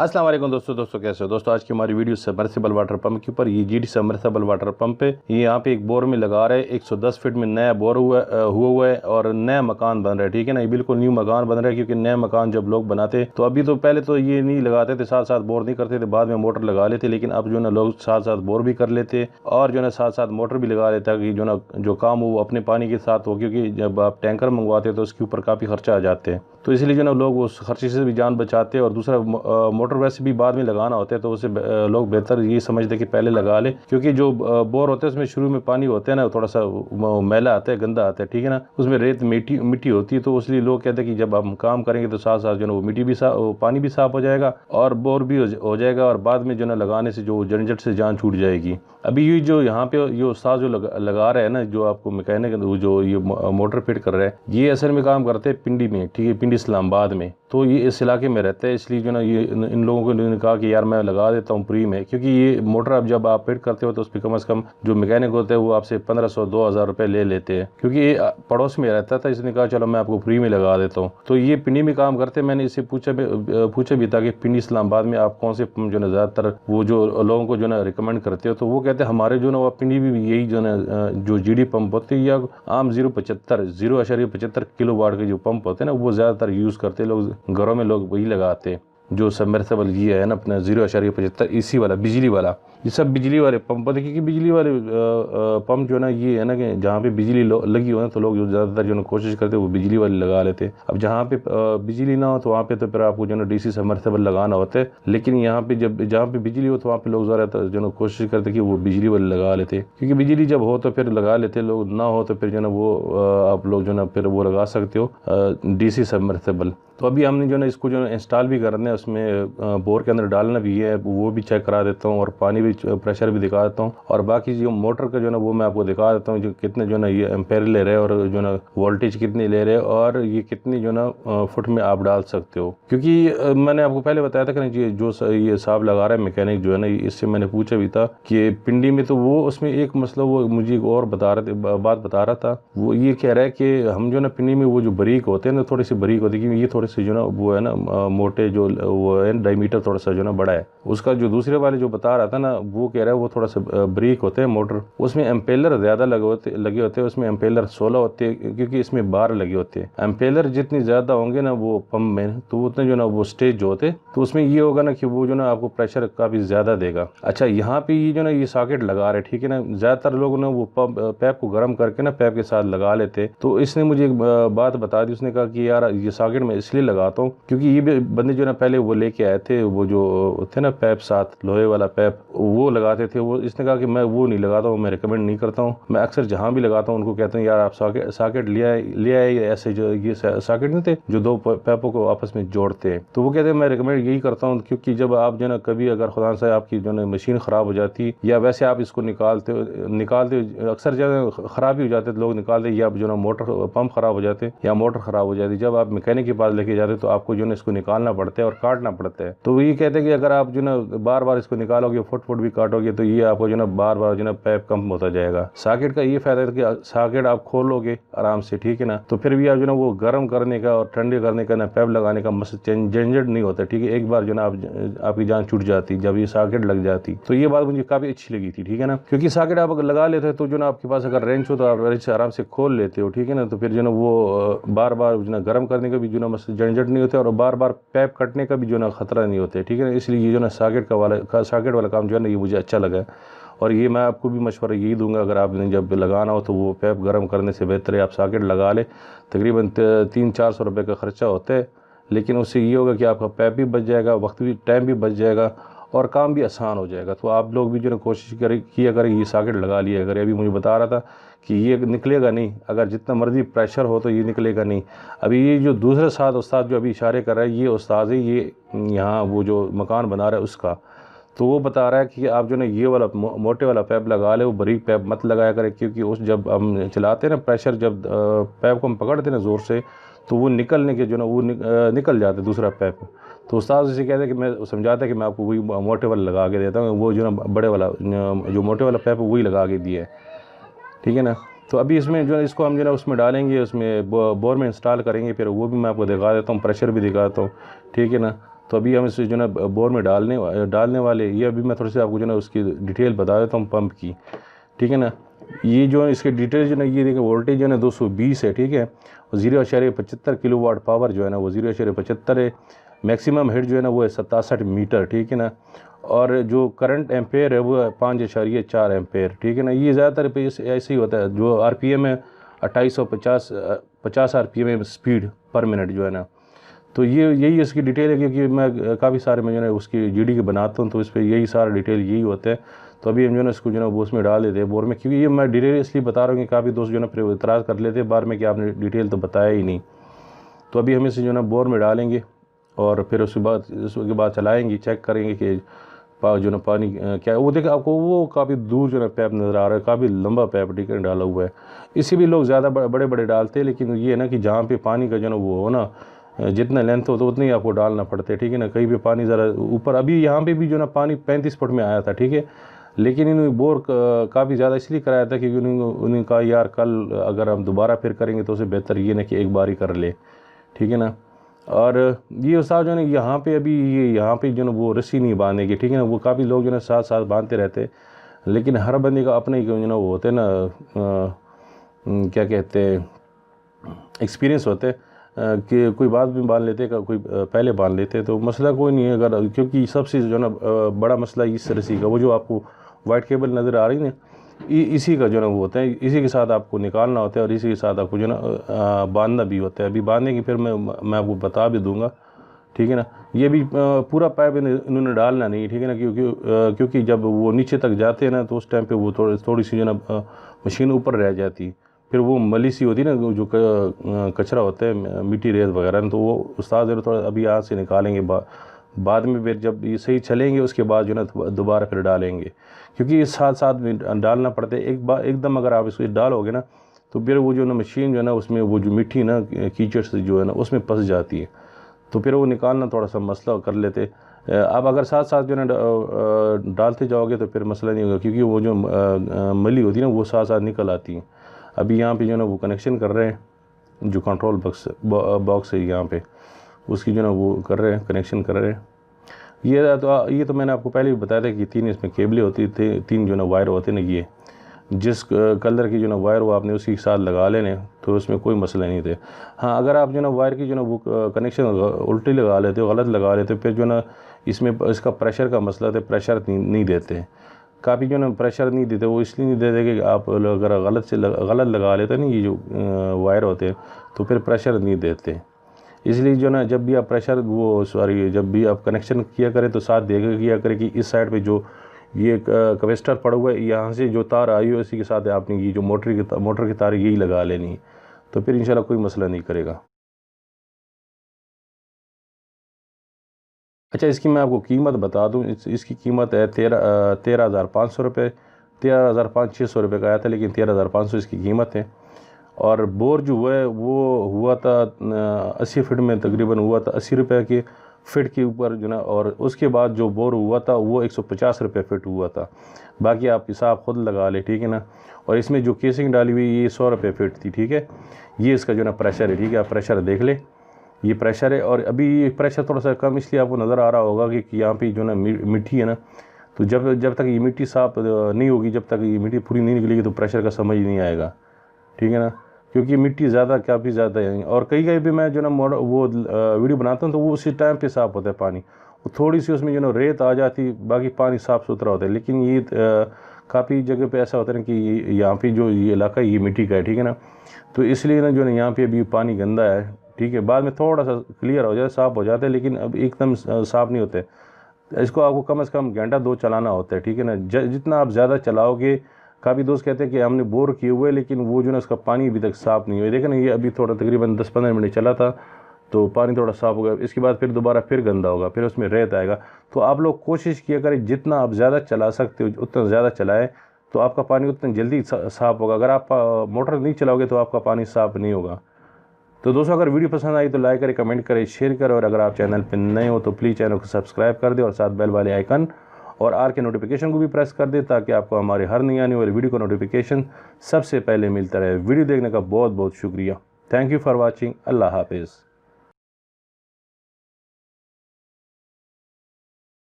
अस्सलाम वालेकुम दोस्तों कैसे हो दोस्तों। आज की हमारी वीडियो सबमर्सिबल वाटर पंप के ऊपर। ये जीडी सबमर्सिबल वाटर पंप है। ये यहाँ पे एक बोर में लगा रहे हैं। 110 फीट में नया बोर हुआ है और नया मकान बन रहा है। ठीक है ना, ये बिल्कुल न्यू मकान बन रहा है, क्योंकि नया मकान जब लोग बनाते तो अभी तो पहले तो ये नहीं लगाते थे, साथ साथ बोर नहीं करते थे, बाद में मोटर लगा लेते। लेकिन अब जो है ना लोग साथ साथ बोर भी कर लेते और जो है ना साथ साथ मोटर भी लगा लेता है कि जो ना जो काम हो वो अपने पानी के साथ हो, क्योंकि जब आप टैंकर मंगवाते हैं तो उसके ऊपर काफ़ी खर्चा आ जाते हैं। तो इसलिए जो ना लोग उस खर्चे से भी जान बचाते हैं। और दूसरा मोटर वैसे भी बाद में लगाना होता है, तो उसे लोग बेहतर ये समझते कि पहले लगा ले, क्योंकि जो बोर होते हैं उसमें शुरू में पानी होता है ना, थोड़ा सा मैला आता है, गंदा आता है। ठीक है ना, उसमें रेत मिट्टी होती है। तो इसलिए लोग कहते हैं कि जब हम काम करेंगे तो साथ साथ जो ना वो मिट्टी भी पानी भी साफ हो जाएगा और बोर भी हो जाएगा, और बाद में जो ना लगाने से जो झंझट से जान छूट जाएगी। अभी ये जो यहाँ पे ये उस्ताद जो लगा रहे हैं ना, जो आपको मैकेनिक जो ये मोटर फिट कर रहे हैं, ये असल में काम करते हैं पिंडी में। ठीक है, पिंडी इस्लामाबाद में। तो ये इस इलाके में रहते हैं, इसलिए जो ना ये इन लोगों को ने कहा कि यार मैं लगा देता हूँ फ्री में, क्योंकि ये मोटर अब जब आप फिट करते हो तो उस पर कम से कम जो मैकेनिक होते हैं वो आपसे 1500-2000 रुपये ले लेते हैं, क्योंकि ये पड़ोस में रहता था। इसने कहा चलो मैं आपको फ्री में लगा देता हूँ। तो ये पिंडी में काम करते। मैंने इससे पूछा भी था कि पिंडी इस्लामाबाद में आप कौन से जो ना ज़्यादातर वो जो लोगों को जो ना रिकमेंड करते हो, तो वो कहते हैं हमारे जो ना वो पिंडी भी यही जो ना जो जीडी पंप होते हैं या आम 0.75 किलो वाट के जो पंप होते हैं ना, वो ज़्यादातर यूज़ करते हैं लोग, घरों में लोग वही लगाते हैं। जो सबमर्सिबल ये है ना अपना 0.75 इसी वाला बिजली वाला, ये सब बिजली वाले पंप होते हैं। क्योंकि बिजली वाले पंप जो है ना ये है ना कि जहाँ पे बिजली लगी हो ना तो लोग ज़्यादातर जो ना कोशिश करते हैं वो बिजली वाले लगा लेते हैं। अब जहाँ पे बिजली ना हो तो वहाँ पे तो फिर आपको जो ना डीसी सबमर्सिबल लगाना होता है। लेकिन यहाँ पे जहाँ पे बिजली हो तो वहाँ पे लोग ज़्यादातर जो ना कोशिश करते हैं कि वो बिजली वाले लगा लेते हैं, क्योंकि बिजली जब हो तो फिर लगा लेते लोग, ना हो तो फिर जो ना वो आप लोग जो ना फिर वो लगा सकते हो डीसी सबमर्सिबल। तो अभी हमने जो ना इसको जो इंस्टॉल भी करना है, उसमें बोर के अंदर डालना भी है, वो भी चेक करा देता हूँ और पानी भी प्रेशर भी दिखा देता हूँ। और बाकी जो मोटर का जो ना वो मैं आपको दिखा देता हूँ, जो कितने जो ना ये एम्पेयर ले रहे हैं और जो ना वोल्टेज कितनी ले रहे हैं और ये कितनी जो ना फुट में आप डाल सकते हो। क्योंकि मैंने आपको पहले बताया था कि जो ये साहब लगा रहा है मैकेनिक जो है ना, इससे मैंने पूछा भी था कि पिंडी में, तो वो उसमें एक मसला वो मुझे और बात बता रहा था। वो ये कह रहा है कि हम जो ना पिंडी में वो जो बारीक होते हैं ना, थोड़ी सी बारीक होती है, क्योंकि ये थोड़े से जो ना वो है ना मोटे, जो वो है डायमीटर थोड़ा सा जो ना बड़ा है उसका। जो दूसरे वाले जो बता रहा था ना, वो कह रहा है वो थोड़ा सा बारीक होते हैं मोटर, उसमें एम्पेलर ज़्यादा लगे होते हैं, उसमें एम्पेलर 16 होते हैं, क्योंकि इसमें बार लगे होते हैं। एम्पेलर जितनी ज़्यादा होंगे ना वो पंप में, तो उतने जो ना वो स्टेज जो होते, तो उसमें ये होगा ना कि वो जो ना आपको प्रेशर काफ़ी ज़्यादा देगा। अच्छा, यहाँ पे ये जो ना ये सॉकेट लगा रहे, ठीक है ना, ज़्यादातर लोग ना वो पैप को गर्म करके ना पैप के साथ लगा लेते। तो इसने मुझे एक बात बता दी, उसने कहा कि यार ये सॉकेट मैं इसलिए लगाता हूँ क्योंकि ये भी बंदे जो ना पहले वो लेके आए थे, वो जो थे ना पैप साथ लोहे वाला पैप, वो लगाते थे। वो इसने कहा कि मैं वो नहीं लगाता हूँ, मैं रिकमेंड नहीं करता हूँ। मैं अक्सर जहाँ भी लगाता हूँ उनको कहता हूँ यार आप सॉकेट ले आए ऐसे, जो ये सॉकेट नहीं थे जो दो पैपों को आपस में जोड़ते हैं। तो वो कहते हैं मैं रिकमेंड यही करता हूँ, क्योंकि जब आप जो ना कभी अगर खुदा से आपकी जो ना मशीन ख़राब हो जाती या वैसे आप इसको निकालते अक्सर जगह ख़राब ही हो जाते लोग निकालते, या जो ना मोटर पंप ख़राब हो जाते या मोटर ख़राब हो जाती, जब आप मैकेनिक के पास लेके जाते तो आपको जो ना इसको निकालना पड़ता है और काटना पड़ता है। तो ये कहते हैं कि अगर आप जो ना बार बार इसको निकालोगे, फुट भी काटोगे, तो ये आपको जो ना बार बार जो ना पैप कम होता जाएगा। सॉकेट का ये फायदा है कि सॉकेट आप खोलोगे आराम से, ठीक है ना, तो फिर भी आप जो ना वो गर्म करने का और ठंडे करने का ना पैप लगाने का झंझट नहीं होता। ठीक है, एक बार जो ना आपकी जान छूट जाती जब ये सॉकेट लग जाती। तो ये बात मुझे काफ़ी अच्छी लगी थी, ठीक है ना, क्योंकि सॉकेट आप अगर लगा लेते हो तो जो ना आपके पास अगर रेंच हो तो आप रेंच से आराम से खोल लेते हो, ठीक है ना। तो फिर जो ना वो बार बार जो ना गर्म करने का भी जो ना झंझट नहीं होता और बार बार पैप कटने का भी जो ना खतरा नहीं होता है, ठीक है ना। इसलिए ये जो ना सॉकेट वाला काम जो है ना ये मुझे अच्छा लगा। और ये मैं आपको भी मशवरा यही दूंगा, अगर आपने जब लगाना हो तो वो पैप गर्म करने से बेहतर है आप सॉकेट लगा ले। तकरीबन 300-400 रुपये का ख़र्चा होता है, लेकिन उससे ये होगा कि आपका पैप भी बच जाएगा, वक्त भी टाइम भी बच जाएगा और काम भी आसान हो जाएगा। तो आप लोग भी जो ना कोशिश किया करें, ये सॉकेट लगा लिया करें। अभी मुझे बता रहा था कि ये निकलेगा नहीं, अगर जितना मर्जी प्रेशर हो तो ये निकलेगा नहीं। अभी ये जो दूसरे साथ उस्ताद जो अभी इशारे कर रहा है, ये उस्ताद है, ये यहाँ वो जो मकान बना रहा है उसका, तो वो बता रहा है कि आप जो ना ये वाला मोटे वाला पैप लगा ले, वो बारीक पैप मत लगाया करें, क्योंकि उस जब हम चलाते हैं ना प्रेशर, जब पैप को हम पकड़ते हैं ना ज़ोर से, तो वो निकलने के जो ना वो निकल जाता है दूसरा पैप। तो उस्ताद इसे कहते हैं कि मैं समझाता है कि मैं आपको वही मोटे वाला लगा के देता हूँ, वो जो ना बड़े वाला जो मोटे वाला पैप है वही लगा के दिया है, ठीक है ना। तो अभी इसमें जो है इसको हम जो है उसमें डालेंगे, उसमें बोर में इंस्टॉल करेंगे, फिर वो भी मैं आपको दिखा देता हूँ, प्रेशर भी दिखाता हूँ, ठीक है ना। तो अभी हम इसे जो है बोर में डालने वाले। ये अभी मैं थोड़ी सी आपको जो है उसकी डिटेल बता देता हूँ पंप की, ठीक है ना। ये जो है इसके डिटेल जो है ये देखिए, वोल्टेज जो है ना 220 है, ठीक है। और 0.75 किलोवाट पावर जो है ना वो 0.75 है। मैक्सिमम हेड जो है ना वो है 67 मीटर, ठीक है ना। और जो करंट एम्पेयर है वो है 5.4 एम्पेयर, ठीक है ना। ये ज़्यादातर पे ऐसे ही होता है। जो आरपीएम है 2850 आरपीएम है स्पीड पर मिनट जो है ना। तो ये यही इसकी डिटेल है, क्योंकि मैं काफ़ी सारे मैं जो है उसकी जीडी के बनाता हूँ, तो इस पर यही सारा डिटेल यही होता है। तो अभी हम जो है इसको जो है वो उसमें डाल देते हैं बोर में, क्योंकि ये मैं डिटेल इसलिए बता रहा हूँ कि काफ़ी दोस्त जो है फिर इतराज़ कर लेते हैं बार में कि आपने डिटेल तो बताया ही नहीं। तो अभी हम इसे जो है बोर में डालेंगे और फिर उसके बाद चलाएँगे, चेक करेंगे कि जो है पानी क्या है। वो देखिए आपको वो काफ़ी दूर जो है पैप नज़र आ रहा है, काफ़ी लंबा पैप ठीक है डाला हुआ है। इसी भी लोग ज़्यादा बड़े बड़े डालते हैं, लेकिन ये है ना कि जहाँ पे पानी का जो है वो हो ना, जितना लेंथ हो तो उतना ही आपको डालना पड़ता है, ठीक है ना। कहीं भी पानी ज़रा ऊपर, अभी यहाँ पे भी जो है ना पानी 35 फुट में आया था, ठीक है। लेकिन इन्होंने बोर काफ़ी ज़्यादा इसलिए कराया था क्योंकि उन्होंने कहा यार कल अगर हम दोबारा फिर करेंगे तो उसे बेहतर ये ना कि एक बार ही कर ले, ठीक है ना। और ये उस्ताद जो है ना यहाँ पे अभी ये यहाँ पे जो है वो रस्सी नहीं बांधेगी, ठीक है ना। वो काफ़ी लोग जो है साथ साथ बांधते रहते, लेकिन हर बंदे का अपने जो है ना वो होते हैं ना, क्या कहते हैं, एक्सपीरियंस होते हैं कि कोई बाद में बांध लेते कोई पहले बांध लेते, तो मसला कोई नहीं है। अगर क्योंकि सबसे जो है ना बड़ा मसला इस रस्सी का, वो जो आपको वाइट केबल नज़र आ रही है ना, इसी का जो है ना वो होता है, इसी के साथ आपको निकालना होता है और इसी के साथ आपको जो है ना बांधना भी होता है। अभी बांधने की फिर मैं आपको बता भी दूंगा, ठीक है ना। ये भी पूरा पाइप इन्होंने डालना नहीं, ठीक है ना, क्योंकि जब वो नीचे तक जाते हैं ना तो उस टाइम पे वो थोड़ी सी जो है ना मशीन ऊपर रह जाती, फिर वो मली सी होती है ना, जो कचरा होता है मिट्टी रेत वगैरह, तो वो उस्ताद जो थोड़ा अभी यहाँ से निकालेंगे, बाद में फिर जब ये सही चलेंगे उसके बाद जो है ना दोबारा फिर डालेंगे, क्योंकि ये साथ साथ में डालना पड़ता है। एक बार एकदम अगर आप इसको डालोगे ना तो फिर वो जो ना मशीन जो है ना उसमें वो जो मिट्टी ना कीचड़ से जो है ना उसमें फंस जाती है, तो फिर वो निकालना थोड़ा सा मसला कर लेते। आप अगर साथ साथ जो है ना डालते जाओगे तो फिर मसला नहीं होगा, क्योंकि वो जो मली होती है ना वो साथ साथ निकल आती है। अभी यहाँ पे जो है ना वो कनेक्शन कर रहे हैं, जो कंट्रोल बॉक्स है यहाँ पे उसकी जो है ना वो कर रहे हैं, कनेक्शन कर रहे हैं। ये तो मैंने आपको पहले भी बताया था कि 3 इसमें केबलें होती थी, 3 जो है ना वायर होते ना, ये जिस कलर की जो ना वायर वो आपने उसी के साथ लगा लेने, तो उसमें कोई मसला नहीं थे। हाँ, अगर आप जो ना वायर की जो ना वो कनेक्शन उल्टी लगा लेते हो, गलत लगा लेते हो, फिर जो ना इसमें इसका प्रेशर का मसला था, प्रेशर नहीं देते काफ़ी जो ना प्रेशर नहीं देते। वो इसलिए नहीं देते कि आप अगर गलत लगा लेते ना ये जो वायर होते हैं तो फिर प्रेशर नहीं देते। इसलिए जो ना जब भी आप जब भी आप कनेक्शन किया करें तो साथ देखा किया करें कि इस साइड पे जो ये कैपेसिटर पड़ा हुआ है, यहाँ से जो तार आई हो इसी के साथ आपने ये जो मोटर की तार यही लगा लेनी, तो फिर इंशाल्लाह कोई मसला नहीं करेगा। अच्छा, इसकी मैं आपको कीमत बता दूं, इसकी कीमत है 13,500 रुपये। 13,500 रुपये का आया था, लेकिन 13,500 इसकी कीमत है। और बोर जो है वो हुआ था 80 फीट में, तकरीबन हुआ था 80 रुपये के फिट के ऊपर जो ना। और उसके बाद जो बोर हुआ था वो 150 रुपये फिट हुआ था। बाकी आप हिसाब खुद लगा ले, ठीक है ना। और इसमें जो केसिंग डाली हुई ये 100 रुपये फिट थी, ठीक है। ये इसका जो ना प्रेशर है, ठीक है, आप प्रेशर देख ले, ये प्रेशर है। और अभी ये प्रेशर थोड़ा सा कम इसलिए आपको नज़र आ रहा होगा कि यहाँ पे जो ना मिट्टी है ना, तो जब तक ये मिट्टी साफ नहीं होगी, जब तक ये मिट्टी पूरी नहीं निकलेगी तो प्रेशर का समझ नहीं आएगा, ठीक है ना। क्योंकि मिट्टी काफ़ी ज़्यादा है। और कई भी मैं जो ना वो वीडियो बनाता हूँ तो वो उसी टाइम पे साफ़ होता है पानी, वो थोड़ी सी उसमें जो ना रेत आ जाती, बाकी पानी साफ़ सुथरा होता है। लेकिन ये काफ़ी जगह पे ऐसा होता है कि यहाँ पे जो ये इलाका ये मिट्टी का है, ठीक है ना, तो इसलिए ना जो ना यहाँ पे अभी पानी गंदा है, ठीक है। बाद में थोड़ा सा क्लियर हो जाए, साफ़ हो जाता है, लेकिन अब एकदम साफ़ नहीं होते। इसको आपको कम से कम घंटा 2 चलाना होता है, ठीक है ना। जितना आप ज़्यादा चलाओगे, काफ़ी दोस्त कहते हैं कि हमने बोर किए हुए लेकिन वो जो ना उसका पानी अभी तक साफ़ नहीं हुआ। देखें ना, ये अभी थोड़ा तकरीबन 10-15 मिनट चला था तो पानी थोड़ा साफ़ होगा, इसके बाद फिर दोबारा फिर गंदा होगा, फिर उसमें रेत आएगा। तो आप लोग कोशिश किया करें जितना आप ज़्यादा चला सकते हो उतना ज़्यादा चलाएं, तो आपका पानी उतना जल्दी साफ़ होगा। अगर आप मोटर नहीं चलाओगे तो आपका पानी साफ़ नहीं होगा। तो दोस्तों, अगर वीडियो पसंद आई तो लाइक करें, कमेंट करें, शेयर करें। और अगर आप चैनल पर नए हो तो प्लीज़ चैनल को सब्सक्राइब कर दें और साथ बेल वाले आइकन और आर के नोटिफिकेशन को भी प्रेस कर दें, ताकि आपको हमारे हर नई आने वाली वीडियो का नोटिफिकेशन सबसे पहले मिलता रहे। वीडियो देखने का बहुत बहुत शुक्रिया। Thank you for watching. अल्लाह हाफिज़।